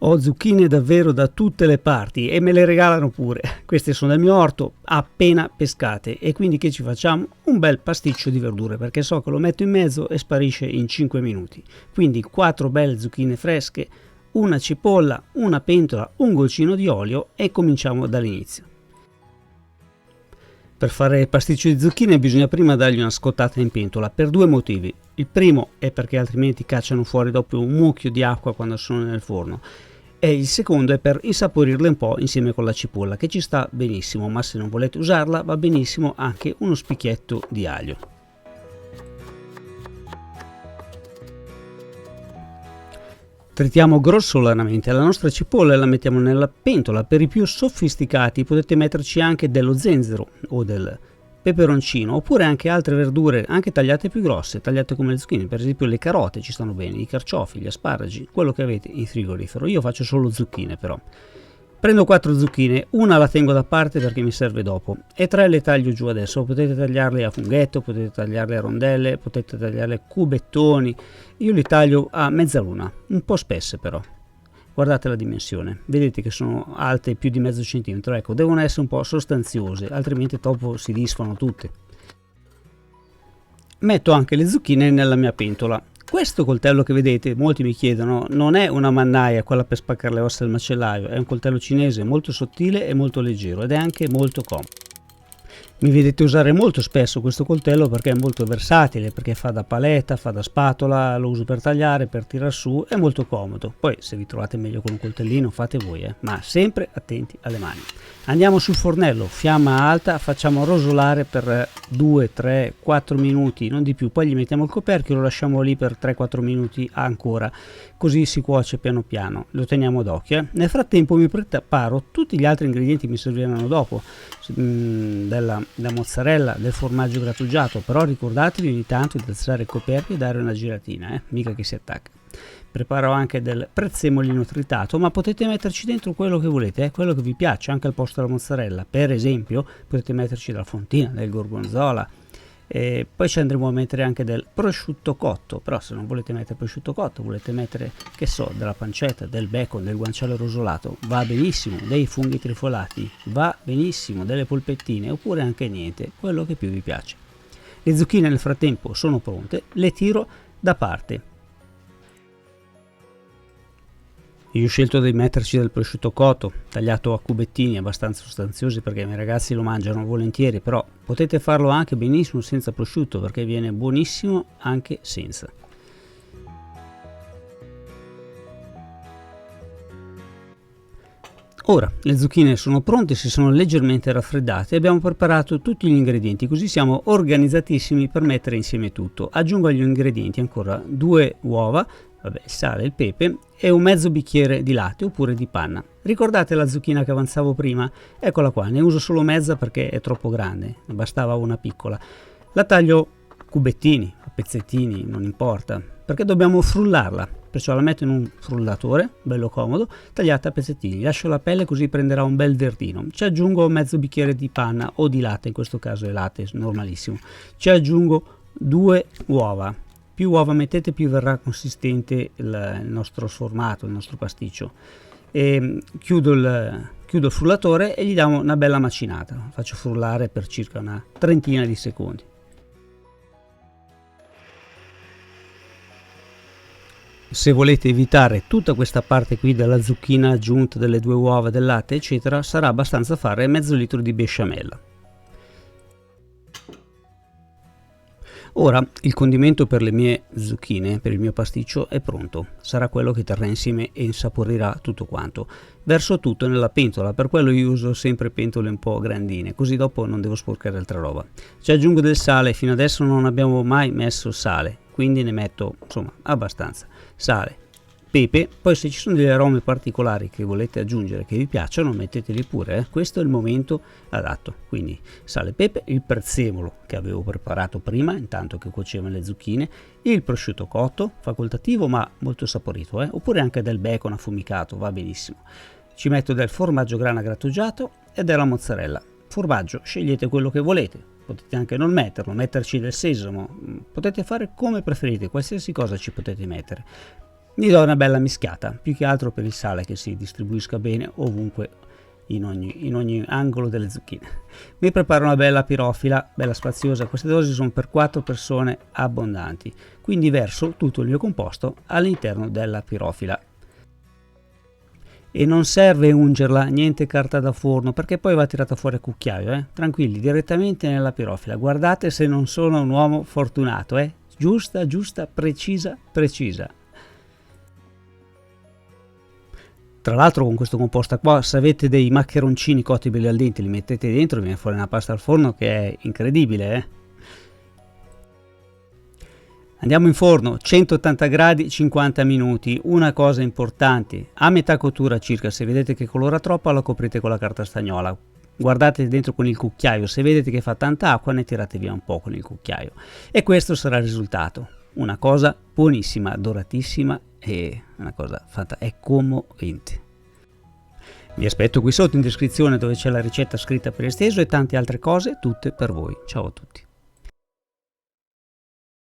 Ho zucchine davvero da tutte le parti e me le regalano pure. Queste sono del mio orto, appena pescate, e quindi che ci facciamo? Un bel pasticcio di verdure, perché so che lo metto in mezzo e sparisce in 5 minuti. Quindi 4 belle zucchine fresche, una cipolla, una pentola, un goccino di olio e cominciamo dall'inizio. Per fare il pasticcio di zucchine bisogna prima dargli una scottata in pentola per due motivi. Il primo è perché altrimenti cacciano fuori dopo un mucchio di acqua quando sono nel forno, e il secondo è per insaporirle un po' insieme con la cipolla, che ci sta benissimo, ma se non volete usarla va benissimo anche uno spicchietto di aglio. Tritiamo grossolanamente la nostra cipolla e la mettiamo nella pentola. Per i più sofisticati potete metterci anche dello zenzero o del peperoncino, oppure anche altre verdure, anche tagliate più grosse, tagliate come le zucchine. Per esempio le carote ci stanno bene, i carciofi, gli asparagi, quello che avete in frigorifero. Io faccio solo zucchine però. Prendo 4 zucchine, una la tengo da parte perché mi serve dopo e 3 le taglio giù adesso. Potete tagliarle a funghetto, potete tagliarle a rondelle, potete tagliarle a cubettoni. Io li taglio a mezzaluna, un po' spesse però. Guardate la dimensione, vedete che sono alte più di mezzo centimetro, ecco, devono essere un po' sostanziose, altrimenti dopo si disfano tutte. Metto anche le zucchine nella mia pentola. Questo coltello che vedete, molti mi chiedono, non è una mannaia, quella per spaccare le ossa del macellaio, è un coltello cinese molto sottile e molto leggero ed è anche molto comodo. Mi vedete usare molto spesso questo coltello perché è molto versatile, perché fa da paletta, fa da spatola, lo uso per tagliare, per tirar su, è molto comodo. Poi se vi trovate meglio con un coltellino fate voi, ma sempre attenti alle mani. Andiamo sul fornello, fiamma alta, facciamo rosolare per 2, 3, 4 minuti, non di più, poi gli mettiamo il coperchio e lo lasciamo lì per 3-4 minuti ancora, così si cuoce piano piano, lo teniamo d'occhio. Nel frattempo mi preparo tutti gli altri ingredienti che mi serviranno dopo, della mozzarella, del formaggio grattugiato, però ricordatevi ogni tanto di alzare il coperchio e dare una giratina, mica che si attacca. Preparo anche del prezzemolino tritato, ma potete metterci dentro quello che volete, quello che vi piace, anche al posto della mozzarella. Per esempio potete metterci della fontina, del gorgonzola, e poi ci andremo a mettere anche del prosciutto cotto, però se non volete mettere prosciutto cotto, volete mettere, che so, della pancetta, del bacon, del guanciale rosolato, va benissimo, dei funghi trifolati, va benissimo, delle polpettine, oppure anche niente, quello che più vi piace. Le zucchine nel frattempo sono pronte, le tiro da parte. Io ho scelto di metterci del prosciutto cotto, tagliato a cubettini abbastanza sostanziosi perché i miei ragazzi lo mangiano volentieri, però potete farlo anche benissimo senza prosciutto perché viene buonissimo anche senza. Ora le zucchine sono pronte, si sono leggermente raffreddate e abbiamo preparato tutti gli ingredienti, così siamo organizzatissimi per mettere insieme tutto. Aggiungo agli ingredienti ancora 2 uova, il sale, il pepe e un mezzo bicchiere di latte oppure di panna. Ricordate la zucchina che avanzavo prima? Eccola qua, ne uso solo mezza perché è troppo grande, ne bastava una piccola. La taglio a cubettini, a pezzettini, non importa, perché dobbiamo frullarla, perciò la metto in un frullatore, bello comodo, tagliata a pezzettini, lascio la pelle così prenderà un bel verdino. Ci aggiungo mezzo bicchiere di panna o di latte, in questo caso è latte, normalissimo. Ci aggiungo 2 uova. Più uova mettete più verrà consistente il nostro sformato, il nostro pasticcio. E chiudo il frullatore e gli diamo una bella macinata, faccio frullare per circa una trentina di secondi. Se volete evitare tutta questa parte qui della zucchina aggiunta, delle 2 uova, del latte eccetera, sarà abbastanza fare mezzo litro di besciamella. Ora il condimento per le mie zucchine, per il mio pasticcio è pronto, sarà quello che terrà insieme e insaporirà tutto quanto. Verso tutto nella pentola, per quello io uso sempre pentole un po' grandine, così dopo non devo sporcare altra roba. Ci aggiungo del sale, fino adesso non abbiamo mai messo sale, quindi ne metto insomma abbastanza. Sale, pepe, poi se ci sono degli aromi particolari che volete aggiungere che vi piacciono metteteli pure, questo è il momento adatto. Quindi sale, pepe, il prezzemolo che avevo preparato prima intanto che cuocevano le zucchine, il prosciutto cotto facoltativo ma molto saporito, oppure anche del bacon affumicato, va benissimo. Ci metto del formaggio grana grattugiato e della mozzarella. Formaggio scegliete quello che volete, potete anche non metterlo, metterci del sesamo, potete fare come preferite, qualsiasi cosa ci potete mettere. Gli do una bella mischiata, più che altro per il sale che si distribuisca bene ovunque, in ogni angolo delle zucchine. Mi preparo una bella pirofila, bella spaziosa. Queste dosi sono per 4 persone abbondanti, quindi verso tutto il mio composto all'interno della pirofila. E non serve ungerla, niente carta da forno, perché poi va tirata fuori a cucchiaio, tranquilli, direttamente nella pirofila. Guardate se non sono un uomo fortunato, giusta, precisa. Tra l'altro con questo composto qua, se avete dei maccheroncini cotti belli al dente, li mettete dentro e viene fuori una pasta al forno che è incredibile. Andiamo in forno, 180 gradi, 50 minuti. Una cosa importante, a metà cottura circa, se vedete che colora troppo la coprite con la carta stagnola. Guardate dentro con il cucchiaio, se vedete che fa tanta acqua ne tirate via un po' con il cucchiaio. E questo sarà il risultato. Una cosa buonissima, doratissima e una cosa fatta, è commovente. Vi aspetto qui sotto in descrizione dove c'è la ricetta scritta per esteso e tante altre cose, tutte per voi. Ciao a tutti.